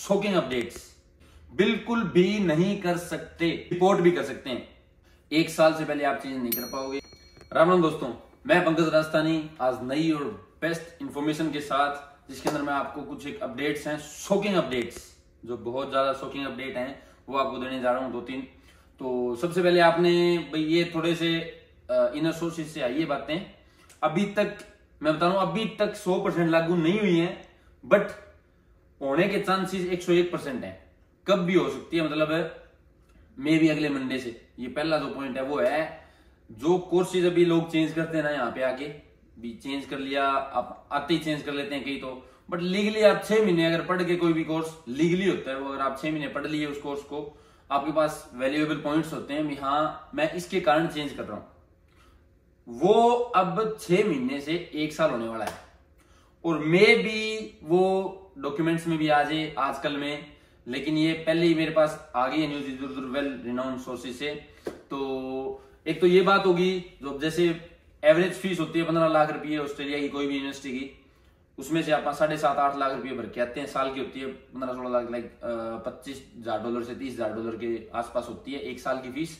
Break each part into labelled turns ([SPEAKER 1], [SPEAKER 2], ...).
[SPEAKER 1] Shocking updates बिल्कुल भी नहीं कर सकते, रिपोर्ट भी कर सकते हैं। 1 साल से पहले आप चेंज नहीं कर पाओगे। राम राम दोस्तों, मैं पंकज राजस्थानी आज नई और बेस्ट इंफॉर्मेशन के साथ, जिसके अंदर मैं आपको कुछ एक अपडेट्स हैं, शॉकिंग अपडेट्स, जो बहुत ज्यादा शॉकिंग अपडेट हैं, वो आपको देने जा रहा हूं 2-3। तो सबसे पहले आपने भाई ये थोड़े से इनर सोर्सेज से आई ये बातें, अभी तक मैं बता रहा हूं, अभी तक 100% लागू नहीं हुई है, बट होने के चांसेस 101% है। कब भी हो सकती है, मतलब मे भी अगले मंडे से। ये पहला जो पॉइंट है वो है, जो कोर्सेज अभी लोग चेंज करते हैं ना, यहाँ पे आके भी चेंज कर लिया, आप आते ही चेंज कर लेते हैं कई तो, बट लीगली आप 6 महीने अगर पढ़ के, कोई भी कोर्स लीगली होता है वो, अगर आप 6 महीने पढ़ लिए उस कोर्स को, आपके पास वैल्यूएबल पॉइंट्स होते हैं, हाँ मैं इसके कारण चेंज कर रहा हूं, वो अब 6 महीने से 1 साल होने वाला है। और मे भी वो डॉक्यूमेंट्स में भी आ जाए आजकल में, लेकिन ये पहले ही मेरे पास आ गई है न्यूज इधर वेल रिनाउंड सोर्सेज से। तो एक तो ये बात होगी, जो जैसे एवरेज फीस होती है 15 लाख रुपए ऑस्ट्रेलिया की कोई भी यूनिवर्सिटी की, उसमें से आप 7.5-8 लाख रुपए भर के आते हैं। साल की होती है 15-16 लाख, लाइक $25,000 से $30,000 के आसपास होती है 1 साल की फीस।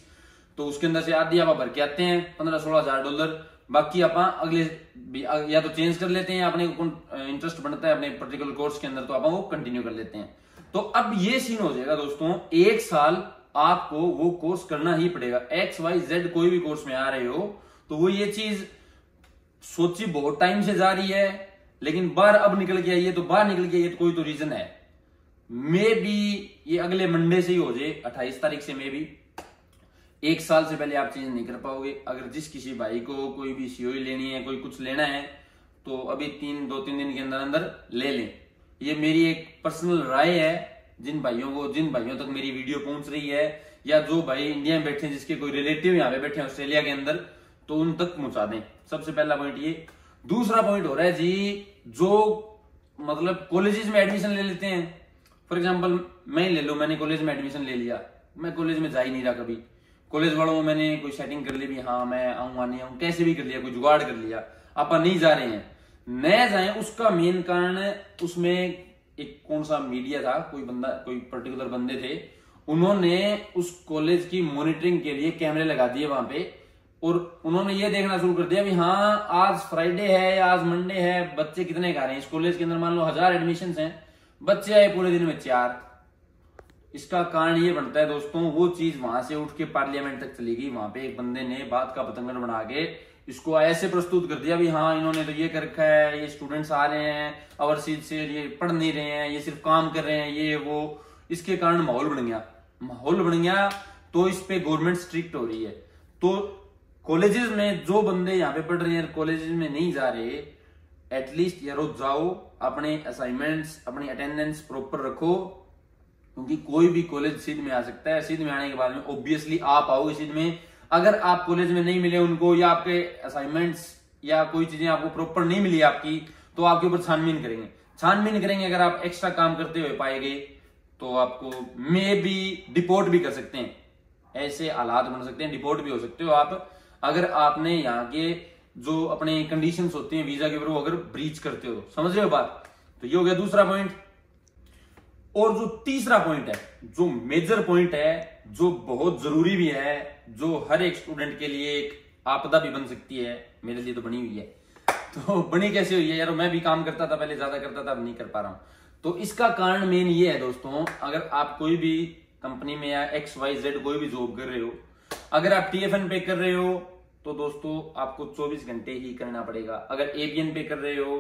[SPEAKER 1] तो उसके अंदर से आधी आप भर के आते हैं $15-16,000, बाकी आप अगले या तो चेंज कर लेते हैं, अपने इंटरेस्ट बनता है अपने पर्टिकुलर कोर्स के अंदर, तो आप वो कंटिन्यू कर लेते हैं। तो अब ये सीन हो जाएगा दोस्तों, 1 साल आपको वो कोर्स करना ही पड़ेगा। XYZ कोई भी कोर्स में आ रहे हो तो वो ये चीज सोची बहुत टाइम से जा रही है, लेकिन बाहर अब निकल के आई है। तो बाहर निकल के आई है तो कोई तो रीजन है, मे बी ये अगले मंडे से ही हो जाए, 28 तारीख से। मे बी 1 साल से पहले आप चेंज नहीं कर पाओगे। अगर जिस किसी भाई को कोई भी COE लेनी है, कोई कुछ लेना है, तो अभी 2-3 दिन के अंदर अंदर ले लें। ये मेरी एक पर्सनल राय है। जिन भाइयों तक मेरी वीडियो पहुंच रही है, या जो भाई इंडिया में बैठे हैं, जिसके कोई रिलेटिव यहाँ पे बैठे हैं ऑस्ट्रेलिया के अंदर, तो उन तक पहुंचा दें। सबसे पहला पॉइंट ये। दूसरा पॉइंट हो रहा है जी, जो मतलब कॉलेजेस में एडमिशन ले लेते हैं। फॉर एग्जाम्पल मैं ले लो, मैंने कॉलेज में एडमिशन ले लिया, मैं कॉलेज में जा ही नहीं रहा कभी। कॉलेज वालों में मैंने कोई सेटिंग कर ली भी, हाँ मैं आऊंगा नहीं आऊंगा, कैसे भी कर लिया, कोई जुगाड़ कर लिया, आप नहीं जा रहे हैं। न जाए उसका मेन कारण, उसमें एक कौन सा मीडिया था, कोई बंदा, कोई पर्टिकुलर बंदे थे, उन्होंने उस कॉलेज की मॉनिटरिंग के लिए कैमरे लगा दिए वहां पे, और उन्होंने ये देखना शुरू कर दिया भी हाँ आज फ्राइडे है या आज मंडे है, बच्चे कितने आ रहे हैं इस कॉलेज के अंदर। मान लो 1000 एडमिशन हैं, बच्चे आए पूरे दिन में 4। इसका कारण ये बनता है दोस्तों, वो चीज वहां से उठ के पार्लियामेंट तक चली गई। वहां पे एक बंदे ने बात का पतंगर बना के इसको ऐसे प्रस्तुत कर दिया भी हाँ इन्होंने तो ये कर रखा है, ये स्टूडेंट्स आ रहे हैं ओवरसीज से, ये पढ़ नहीं रहे हैं, ये सिर्फ काम कर रहे हैं, ये वो। इसके कारण माहौल बन गया। तो इस पे गवर्नमेंट स्ट्रिक्ट हो रही है। तो कॉलेजेस में जो बंदे यहाँ पे पढ़ रहे हैं, कॉलेजेस में नहीं जा रहे, एटलीस्ट यार जाओ, अपने असाइनमेंट्स, अपनी अटेंडेंस प्रॉपर रखो, क्योंकि कोई भी कॉलेज सिद्ध में आ सकता है। सिद्ध में आने के बाद में ऑब्वियसली आप आओगे सिद्ध में। अगर आप कॉलेज में नहीं मिले उनको, या आपके असाइनमेंट्स या कोई चीजें आपको प्रॉपर नहीं मिली आपकी, तो आपके ऊपर छानबीन करेंगे। अगर आप एक्स्ट्रा काम करते हुए पाए गए तो आपको मे बी डिपोर्ट भी कर सकते हैं। ऐसे हालात बन सकते हैं, डिपोर्ट भी हो सकते हो आप, अगर आपने यहाँ के जो अपने कंडीशंस होते हैं वीजा के ऊपर, अगर ब्रीच करते हो। समझ रहे हो बात? तो ये हो गया दूसरा पॉइंट। और जो तीसरा पॉइंट है, जो मेजर पॉइंट है, जो बहुत जरूरी भी है, जो हर एक स्टूडेंट के लिए एक आपदा भी बन सकती है, मेरे लिए तो बनी हुई है। तो बनी कैसे हुई है यार? मैं भी काम करता था पहले, ज्यादा करता था, अब नहीं कर पा रहा हूं। तो इसका कारण मेन ये है दोस्तों, अगर आप कोई भी कंपनी में या XYZ कोई भी जॉब कर रहे हो, अगर आप TFN पे कर रहे हो तो दोस्तों आपको 24 घंटे ही करना पड़ेगा। अगर APN पे कर रहे हो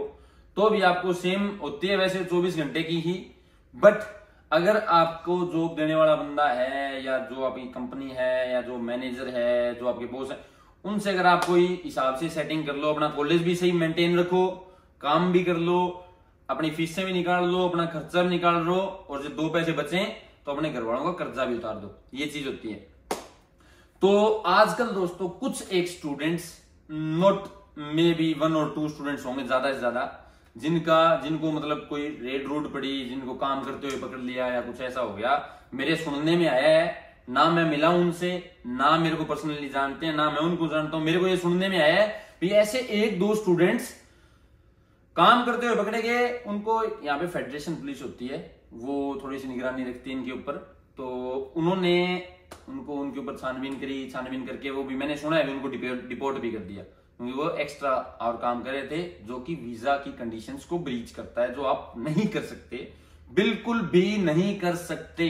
[SPEAKER 1] तो भी आपको सेम होती है वैसे 24 घंटे की ही, बट अगर आपको जॉब देने वाला बंदा है, या जो आपकी कंपनी है, या जो मैनेजर है, जो आपके बॉस है, उनसे अगर आप कोई हिसाब से सेटिंग कर लो, अपना कॉलेज भी सही मेंटेन रखो, काम भी कर लो, अपनी फीसें भी निकाल लो, अपना खर्चा भी निकाल लो, और जब 2 पैसे बचे तो अपने घर वालों का कर्जा भी उतार दो। ये चीज होती है। तो आजकल दोस्तों कुछ एक स्टूडेंट्स, नॉट मे बी 1 और 2 स्टूडेंट्स होंगे ज्यादा से ज्यादा, जिनको मतलब कोई रेड रूट पड़ी, जिनको काम करते हुए पकड़ लिया या कुछ ऐसा हो गया। मेरे सुनने में आया है, ना मैं मिला उनसे, ना मेरे को पर्सनली जानते हैं, ना मैं उनको जानता हूं, मेरे को ये सुनने में आया है भी ऐसे 1-2 स्टूडेंट्स काम करते हुए पकड़े गए। उनको यहाँ पे फेडरेशन पुलिस होती है, वो थोड़ी सी निगरानी रखती है इनके ऊपर। तो उन्होंने उनको उनके ऊपर छानबीन करी, छानबीन करके वो भी मैंने सुना है उनको डिपोर्ट भी कर दिया, क्योंकि वो एक्स्ट्रा और काम कर रहे थे जो कि वीजा की कंडीशंस को ब्रीच करता है, जो आप नहीं कर सकते, बिल्कुल भी नहीं कर सकते।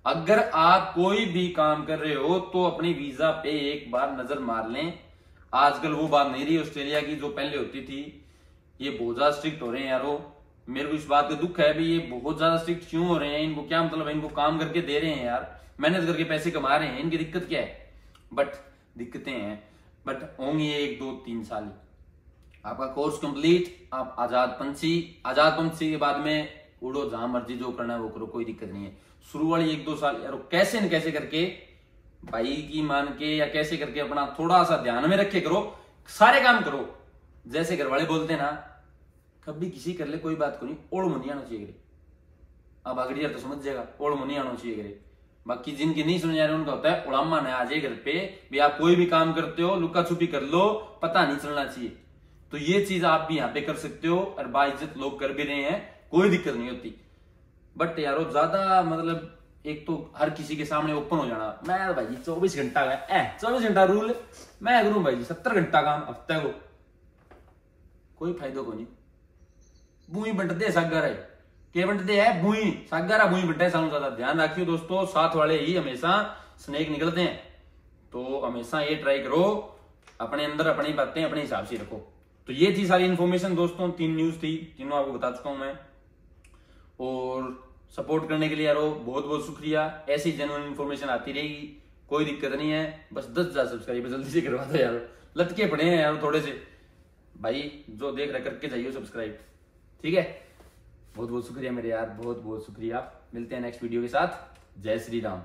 [SPEAKER 1] अगर आप कोई भी काम कर रहे हो तो अपनी वीजा पे एक बार नजर मार लें। आजकल वो बात नहीं रही ऑस्ट्रेलिया की जो पहले होती थी। ये बहुत ज्यादा स्ट्रिक्ट हो रहे हैं यारो। मेरे को इस बात का दुख है भी, ये बहुत ज्यादा स्ट्रिक्ट क्यों हो रहे हैं? इनको क्या मतलब है? इनको काम करके दे रहे हैं यार, मेहनत करके पैसे कमा रहे हैं, इनकी दिक्कत क्या है? बट दिक्कतें हैं, बट होंगी 1 2 3 साल ही। आपका कोर्स कंप्लीट, आप आजाद पंछी के बाद में उड़ो, जहां मर्जी जो करना है वो करो, कोई दिक्कत नहीं है। शुरू वाली 1 2 साल यार कैसे न कैसे करके भाई की मान के या कैसे करके अपना थोड़ा सा ध्यान में रखे करो, सारे काम करो। जैसे घर वाले बोलते हैं ना, कभी किसी कर ले कोई बात को नहीं, ओढ़ मुनी आना चाहिए करे। अब अगड़ी तो समझ जाएगा, ओढ़ मुनी आना चाहिए करे। बाकी जिनकी नहीं समझ आ रही उनका होता है उड़ामा न आ जाए घर पे भी, आप कोई भी काम करते हो लुका छुपी कर लो, पता नहीं चलना चाहिए। तो ये चीज आप भी यहाँ पे कर सकते हो, और बाइज्जत लोग कर भी रहे हैं, कोई दिक्कत नहीं होती। बट यारो ज्यादा मतलब एक तो हर किसी के सामने ओपन हो जाना, मैं भाई 24 घंटा का 24 घंटा रूल मैं करूं भाई 70 घंटा काम हफ्ते को, कोई फायदा को नहीं। भूई बंटते सागर है, के बंटते है भूई सागर भूई बंटे सानू ज्यादा ध्यान रखियो दोस्तों। साथ वाले ही हमेशा स्नेक निकलते हैं, तो हमेशा ये ट्राई करो, अपने अंदर अपनी बातें अपने हिसाब से रखो। तो ये थी सारी इन्फॉर्मेशन दोस्तों, 3 न्यूज थी, तीनों आपको बता चुका हूं मैं। और सपोर्ट करने के लिए यारो बहुत बहुत शुक्रिया। ऐसी जेन्युइन इन्फॉर्मेशन आती रहेगी, कोई दिक्कत नहीं है। बस 10,000 सब्सक्राइबर जल्दी से करवा दो यार, लटके पड़े हैं यार थोड़े से भाई, जो देख रहे करके जाइए सब्सक्राइब, ठीक है। बहुत बहुत शुक्रिया मेरे यार, बहुत बहुत शुक्रिया। मिलते हैं नेक्स्ट वीडियो के साथ। जय श्री राम।